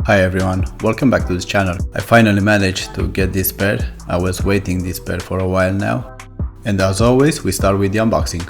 Hi everyone, welcome back to this channel. I finally managed to get this pair. I was waiting this pair for a while now. And as always, we start with the unboxing.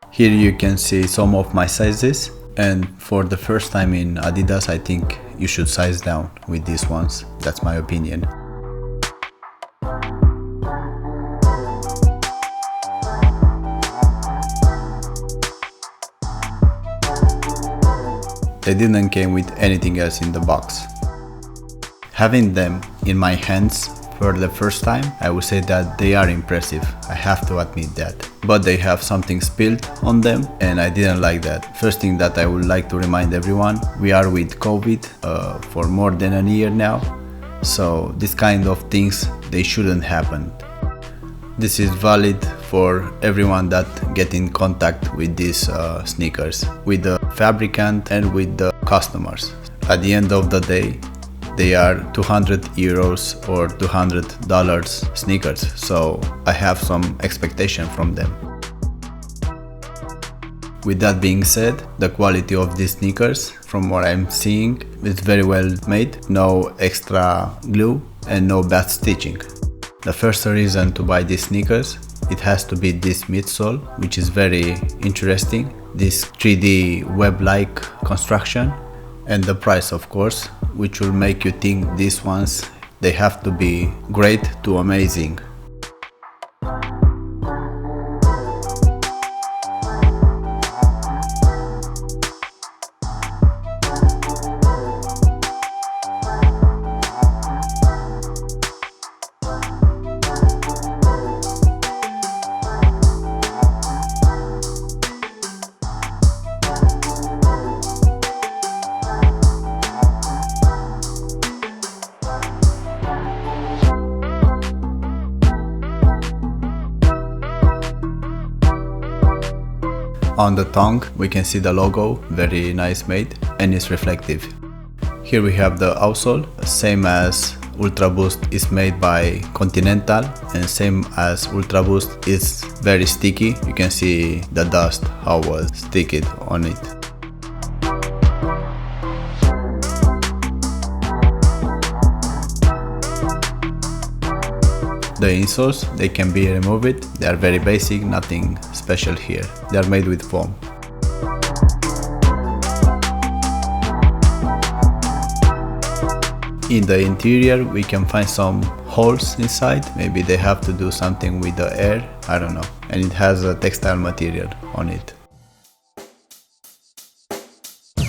Here you can see some of my sizes, and for the first time in Adidas I think you should size down with these ones. That's my opinion. They didn't came with anything else in the box. Having them in my hands for the first time, I would say that they are impressive. I have to admit that. But they have something spilled on them and I didn't like that. First thing that I would like to remind everyone, we are with COVID for more than a year now. So this kind of things, they shouldn't happen. This is valid for everyone that get in contact with these sneakers, with the fabricant and with the customers. At the end of the day, they are 200 euros or $200 sneakers, so I have some expectation from them. With that being said, the quality of these sneakers, from what I'm seeing, is very well made, no extra glue and no bad stitching. The first reason to buy these sneakers, it has to be this midsole, which is very interesting, this 3D web-like construction, and the price of course, which will make you think these ones, they have to be great to amazing. On the tongue we can see the logo, very nice made, and it's reflective. Here we have the outsole, same as Ultra Boost is made by Continental, and same as Ultra Boost is very sticky. You can see the dust, how was sticky on it. The insoles, they can be removed, they are very basic, nothing special here. They are made with foam. In the interior we can find some holes inside, maybe they have to do something with the air, I don't know. And it has a textile material on it.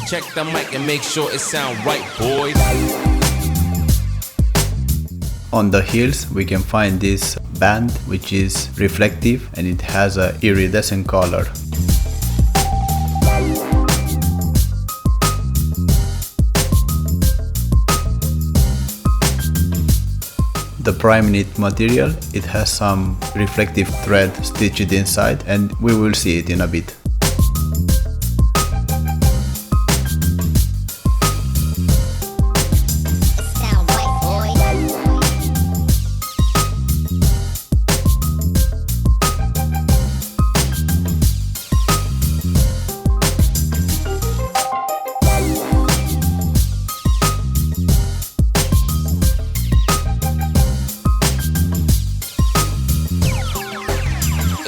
Check the mic and make sure it sound right, boys. On the heels we can find this band which is reflective and it has a iridescent color. The Primeknit material, it has some reflective thread stitched inside and we will see it in a bit.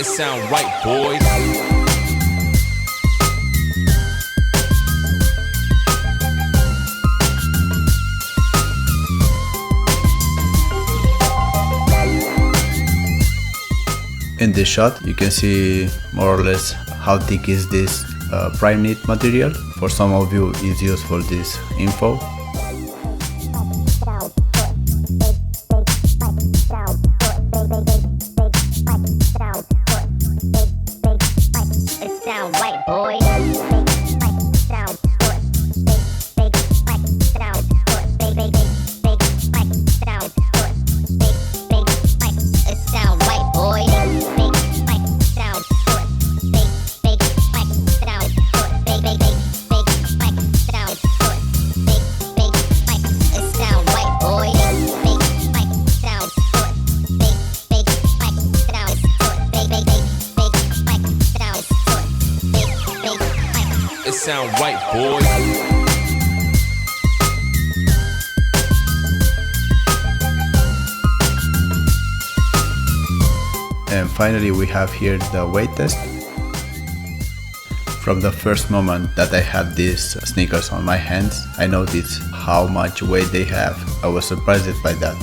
It sound right, boys. In this shot you can see more or less how thick is this Primeknit material. For some of you is useful this info. sound right, boys. And finally we have here the weight test. From the first moment that I had these sneakers on my hands, I noticed how much weight they have. I was surprised by that.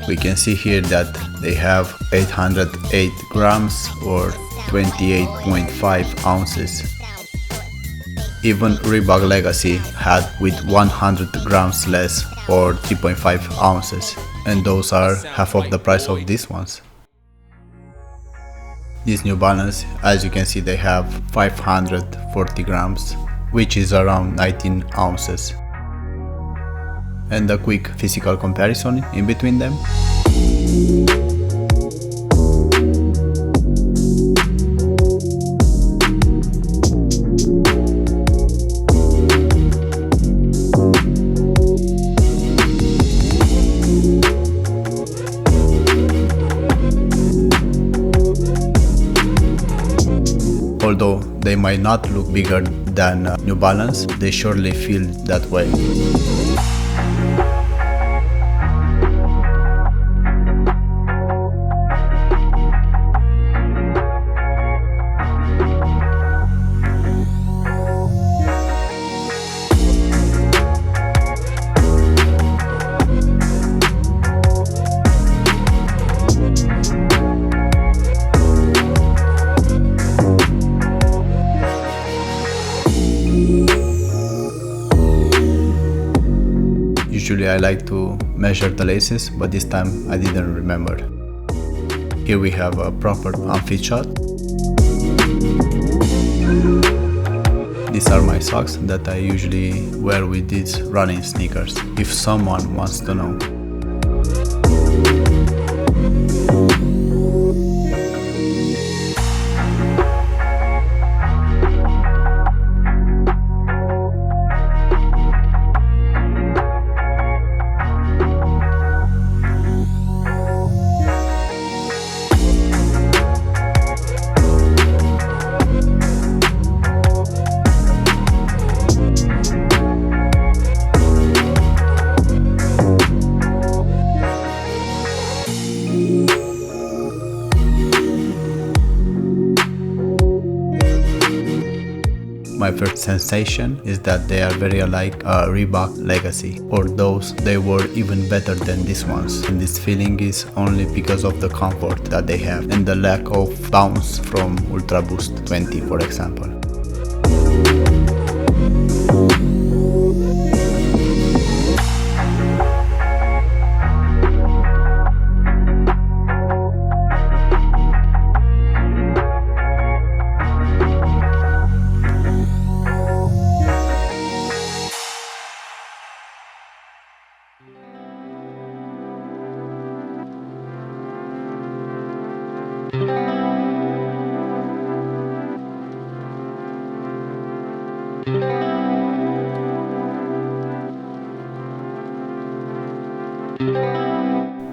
We can see here that they have 808 grams or 28.5 ounces. Even Reebok Legacy had with 100 grams less or 3.5 ounces, and those are half of the price of these ones. This New Balance, as you can see, they have 540 grams, which is around 19 ounces. And a quick physical comparison in between them. Although they might not look bigger than New Balance, they surely feel that way. Usually I like to measure the laces, but this time I didn't remember. Here we have a proper unfit shot. These are my socks that I usually wear with these running sneakers, if someone wants to know. My first sensation is that they are very alike Reebok Legacy, or those they were even better than these ones, and this feeling is only because of the comfort that they have and the lack of bounce from Ultra Boost 20, for example.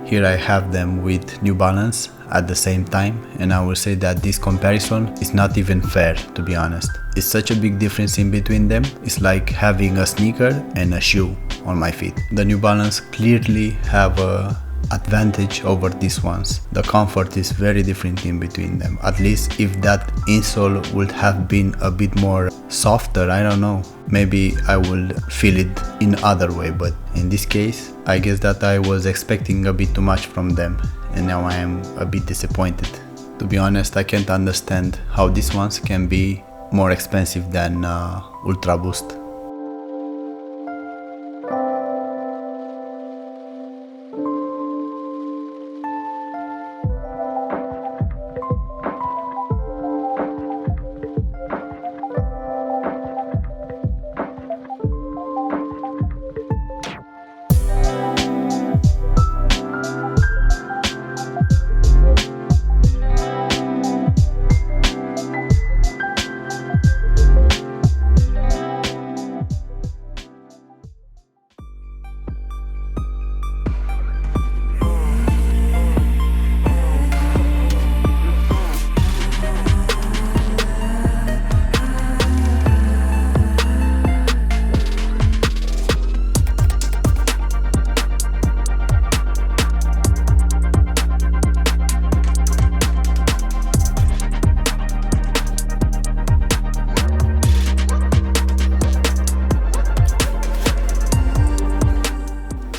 Here I have them with New Balance at the same time, and I will say that this comparison is not even fair, to be honest. It's such a big difference in between them. It's like having a sneaker and a shoe on my feet. The New Balance clearly have a advantage over these ones. The comfort is very different in between them. At least if that insole would have been a bit more softer, I don't know, maybe I will feel it in other way, but in this case I guess that I was expecting a bit too much from them, and now I am a bit disappointed. To be honest, I can't understand how these ones can be more expensive than Ultra Boost.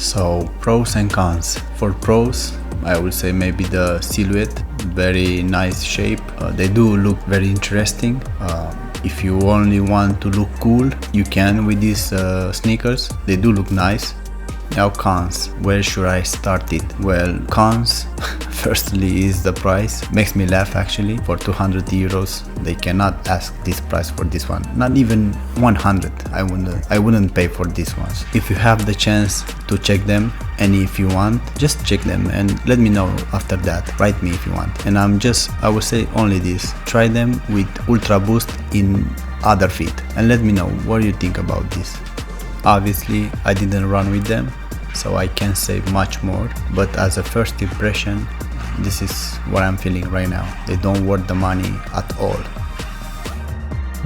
So pros and cons. For pros, I would say maybe the silhouette, very nice shape. They do look very interesting. If you only want to look cool, you can with these sneakers. They do look nice. Now cons, where should I start it? Well, cons, firstly is the price. Makes me laugh actually. For 200 euros, they cannot ask this price for this one. Not even 100. I wouldn't pay for these ones. If you have the chance to check them, and if you want, just check them and let me know after that. Write me if you want. And I would say only this. Try them with Ultra Boost in other feet and let me know what you think about this. Obviously, I didn't run with them, so I can't say much more, but as a first impression, this is what I'm feeling right now. They don't worth the money at all.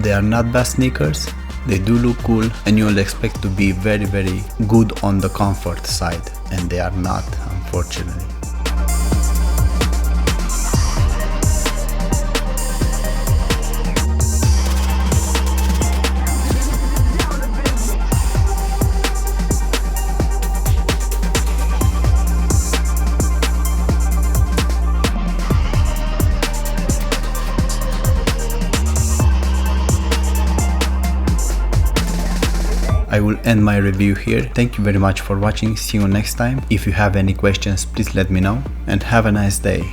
They are not bad sneakers, they do look cool, and you'll expect to be very good on the comfort side, and they are not, unfortunately. I will end my review here. Thank you very much for watching. See you next time. If you have any questions, please let me know, and have a nice day.